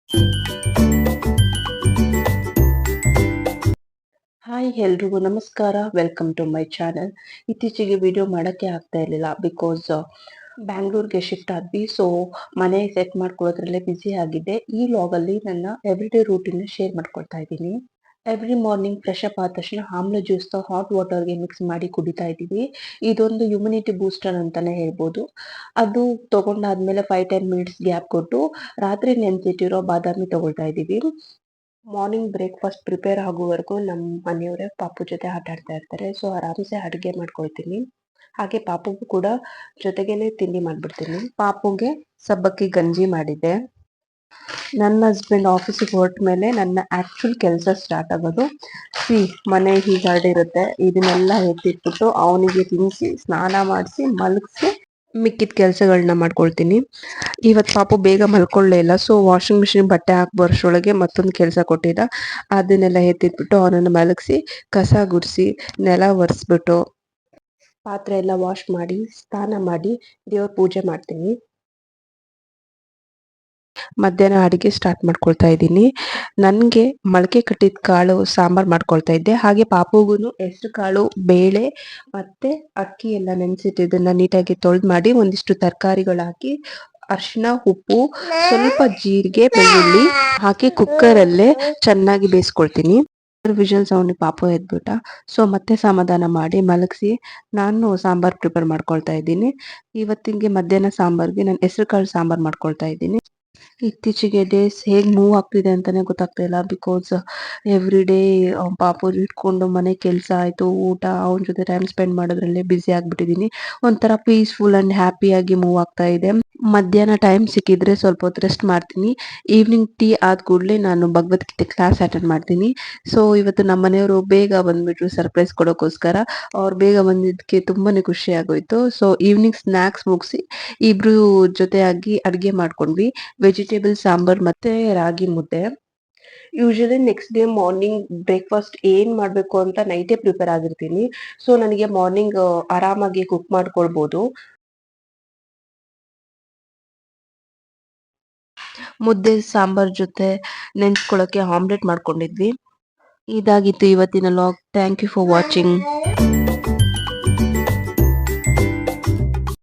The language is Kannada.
ಹಾಯ್ ಎಲ್ರಿಗೂ ನಮಸ್ಕಾರ. Welcome to my channel. ಇತ್ತೀಚೆಗೆ ವಿಡಿಯೋ ಮಾಡೋಕ್ಕೆ ಆಗ್ತಾ ಇರಲಿಲ್ಲ ಬಿಕಾಸ್ ಬ್ಯಾಂಗ್ಳೂರ್ಗೆ ಶಿಫ್ಟ್ ಆದ್ವಿ. ಸೊ ಮನೆ ಸೆಟ್ ಮಾಡ್ಕೊಳ್ಳೋದ್ರಲ್ಲೇ ಬ್ಯುಸಿ ಆಗಿದ್ದೆ. ಈ ವ್ಲಾಗಲ್ಲಿ ನನ್ನ ಎವ್ರಿಡೇ ರೂಟೀನ್ ಶೇರ್ ಮಾಡ್ಕೊಳ್ತಾ ಇದ್ದೀನಿ. ಎವ್ರಿ ಮಾರ್ನಿಂಗ್ ಫ್ರೆಶ್ ಅಪ್ ಆದ ತಕ್ಷಣ ಆಮ್ಲ ಜ್ಯೂಸ್ನ ಹಾಟ್ ವಾಟರ್ಗೆ ಮಿಕ್ಸ್ ಮಾಡಿ ಕುಡಿತಾ ಇದ್ದೀವಿ. ಇದೊಂದು ಇಮ್ಯುನಿಟಿ ಬೂಸ್ಟರ್ ಅಂತಾನೆ ಹೇಳ್ಬೋದು. ಅದು ತಗೊಂಡಾದ್ಮೇಲೆ 5-10 ಮಿನಿಟ್ಸ್ ಗ್ಯಾಪ್ ಕೊಟ್ಟು ರಾತ್ರಿ ನೆನೆಸಿಟ್ಟಿರೋ ಬಾದಾಮಿ ತಗೊಳ್ತಾ ಇದ್ದೀವಿ. ಮಾರ್ನಿಂಗ್ ಬ್ರೇಕ್ಫಾಸ್ಟ್ ಪ್ರಿಪೇರ್ ಆಗುವವರೆಗೂ ನಮ್ಮ ಮನೆಯವರೇ ಪಾಪು ಜೊತೆ ಆಟ ಆಡ್ತಾ ಇರ್ತಾರೆ. ಸೊ ಆರಾಮ್ಸೆ ಅಡುಗೆ ಮಾಡ್ಕೊಳ್ತೀನಿ. ಹಾಗೆ ಪಾಪುಗೂ ಕೂಡ ಜೊತೆಗೇನೆ ತಿಂಡಿ ಮಾಡ್ಬಿಡ್ತೀನಿ. ಪಾಪುಗೆ ಸಬ್ಬಕ್ಕಿ ಗಂಜಿ ಮಾಡಿದ್ದೆ. ನನ್ನ ಹಸ್ಬೆಂಡ್ ಆಫೀಸಿಗೆ ಹೊರಟ ಮೇಲೆ ನನ್ನ ಆಕ್ಚುಲ್ ಕೆಲಸ ಸ್ಟಾರ್ಟ್ ಆಗೋದು. ಮನೆ ಹೀಗಾಡಿರುತ್ತೆ, ಇದನ್ನೆಲ್ಲ ಎತ್ತಿಟ್ಬಿಟ್ಟು ಅವನಿಗೆ ತಿನ್ನಿಸಿ ಸ್ನಾನ ಮಾಡಿಸಿ ಮಲಗಿಸಿ ಮಿಕ್ಕಿದ ಕೆಲಸಗಳನ್ನ ಮಾಡ್ಕೊಳ್ತೀನಿ. ಇವತ್ತು ಪಾಪು ಬೇಗ ಮಲ್ಕೊಳ್ಳೇ ಇಲ್ಲ. ಸೊ ವಾಷಿಂಗ್ ಮಿಷಿನ್ ಬಟ್ಟೆ ಹಾಕಿ ಮತ್ತೊಂದು ಕೆಲಸ ಕೊಟ್ಟಿದ್ದ. ಅದನ್ನೆಲ್ಲ ಎತ್ತಿಟ್ಬಿಟ್ಟು ಅವನನ್ನು ಮಲಗಿಸಿ ಕಸ ಗುಡಿಸಿ ನೆಲ ಒರೆಸ್ಬಿಟ್ಟು ಪಾತ್ರೆ ಎಲ್ಲ ವಾಶ್ ಮಾಡಿ ಸ್ನಾನ ಮಾಡಿ ದೇವ್ರ ಪೂಜೆ ಮಾಡ್ತೀನಿ. ಮಧ್ಯಾಹ್ನ ಅಡುಗೆ ಸ್ಟಾರ್ಟ್ ಮಾಡ್ಕೊಳ್ತಾ ಇದ್ದೀನಿ. ನನಗೆ ಮೊಳಕೆ ಕಟ್ಟಿದ ಕಾಳು ಸಾಂಬಾರು ಮಾಡ್ಕೊಳ್ತಾ ಇದ್ದೆ. ಹಾಗೆ ಪಾಪುಗೂ ಹೆಸರು ಕಾಳು, ಬೇಳೆ ಮತ್ತು ಅಕ್ಕಿ ಎಲ್ಲ ನೆನೆಸಿಟ್ಟಿದ್ದನ್ನು ನೀಟಾಗಿ ತೊಳೆದು ಮಾಡಿ ಒಂದಿಷ್ಟು ತರಕಾರಿಗಳು ಹಾಕಿ ಅರಿಶಿನ, ಉಪ್ಪು, ಸ್ವಲ್ಪ ಜೀರಿಗೆ, ಬೆಳ್ಳುಳ್ಳಿ ಹಾಕಿ ಕುಕ್ಕರಲ್ಲೇ ಚೆನ್ನಾಗಿ ಬೇಯಿಸ್ಕೊಳ್ತೀನಿ. ವಿಷಲ್ ಸೌಂಡಿಗೆ ಪಾಪು ಎದ್ಬಿಟ್ಟ. ಸೊ ಮತ್ತೆ ಸಮಾಧಾನ ಮಾಡಿ ಮಲಗಿಸಿ ನಾನು ಸಾಂಬಾರು ಪ್ರಿಪೇರ್ ಮಾಡ್ಕೊಳ್ತಾ ಇದ್ದೀನಿ. ಇವತ್ತಿಗೆ ಮಧ್ಯಾಹ್ನ ಸಾಂಬಾರ್ಗೆ ನಾನು ಹೆಸರು ಕಾಳು ಸಾಂಬಾರು ಮಾಡ್ಕೊಳ್ತಾ ಇದ್ದೀನಿ. ಇತ್ತೀಚೆಗೆ ಡೇಸ್ ಹೇಗೆ ಮೂವ್ ಆಗ್ತಿದೆ ಅಂತಾನೆ ಗೊತ್ತಾಗ್ತಾ ಇಲ್ಲ. ಬಿಕಾಸ್ ಎವ್ರಿ ಡೇ ಪಾಪು ಇಟ್ಕೊಂಡು ಮನೆ ಕೆಲಸ ಆಯಿತು, ಊಟ, ಅವನ ಜೊತೆ ಟೈಮ್ ಸ್ಪೆಂಡ್ ಮಾಡೋದ್ರಲ್ಲೇ ಬ್ಯುಸಿ ಆಗಿಬಿಟ್ಟಿದ್ದೀನಿ. ಒಂಥರ ಪೀಸ್ಫುಲ್ ಆ್ಯಂಡ್ ಹ್ಯಾಪಿಯಾಗಿ ಮೂವ್ ಆಗ್ತಾ ಇದೆ. ಮಧ್ಯಾಹ್ನ ಟೈಮ್ ಸಿಕ್ಕಿದ್ರೆ ಸ್ವಲ್ಪ ಹೊತ್ತು ರೆಸ್ಟ್ ಮಾಡ್ತೀನಿ. ಈವ್ನಿಂಗ್ ಟೀ ಆದ ಕೂಡಲೇ ನಾನು ಭಗವದ್ಗೀತೆ ಕ್ಲಾಸ್ ಅಟೆಂಡ್ ಮಾಡ್ತೀನಿ. ಸೊ ಇವತ್ತು ನಮ್ಮ ಮನೆಯವರು ಬೇಗ ಬಂದುಬಿಟ್ರು ಸರ್ಪ್ರೈಸ್ ಕೊಡೋಕ್ಕೋಸ್ಕರ. ಅವ್ರು ಬೇಗ ಬಂದಿದ್ದಕ್ಕೆ ತುಂಬಾ ಖುಷಿ ಆಗೋಯ್ತು. ಸೊ ಈವ್ನಿಂಗ್ ಸ್ನ್ಯಾಕ್ಸ್ ಮುಗಿಸಿ ಇಬ್ಬರು ಜೊತೆಯಾಗಿ ಅಡುಗೆ ಮಾಡ್ಕೊಂಡ್ವಿ. ವೆಜಿಟೇಬಲ್ ಸಾಂಬಾರ್ ಮತ್ತು ರಾಗಿ ಮುದ್ದೆ. Usually next day morning breakfast ಏನು ಮಾಡಬೇಕು ಅಂತ ನೈಟೇ ಪ್ರಿಪೇರ್ ಆಗಿರ್ತೀನಿ. ಸೊ ನನಗೆ ಮಾರ್ನಿಂಗ್ ಆರಾಮಾಗಿ ಕುಕ್ ಮಾಡ್ಕೊಳ್ಬೋದು. ಮುದ್ದೆ ಸಾಂಬಾರ್ ಜೊತೆ ನೆಂಚ್ಕೊಳ್ಳೋಕೆ ಆಮ್ಲೆಟ್ ಮಾಡ್ಕೊಂಡಿದ್ವಿ. ಇದಾಗಿತ್ತು ಇವತ್ತಿನ log. Thank you for watching.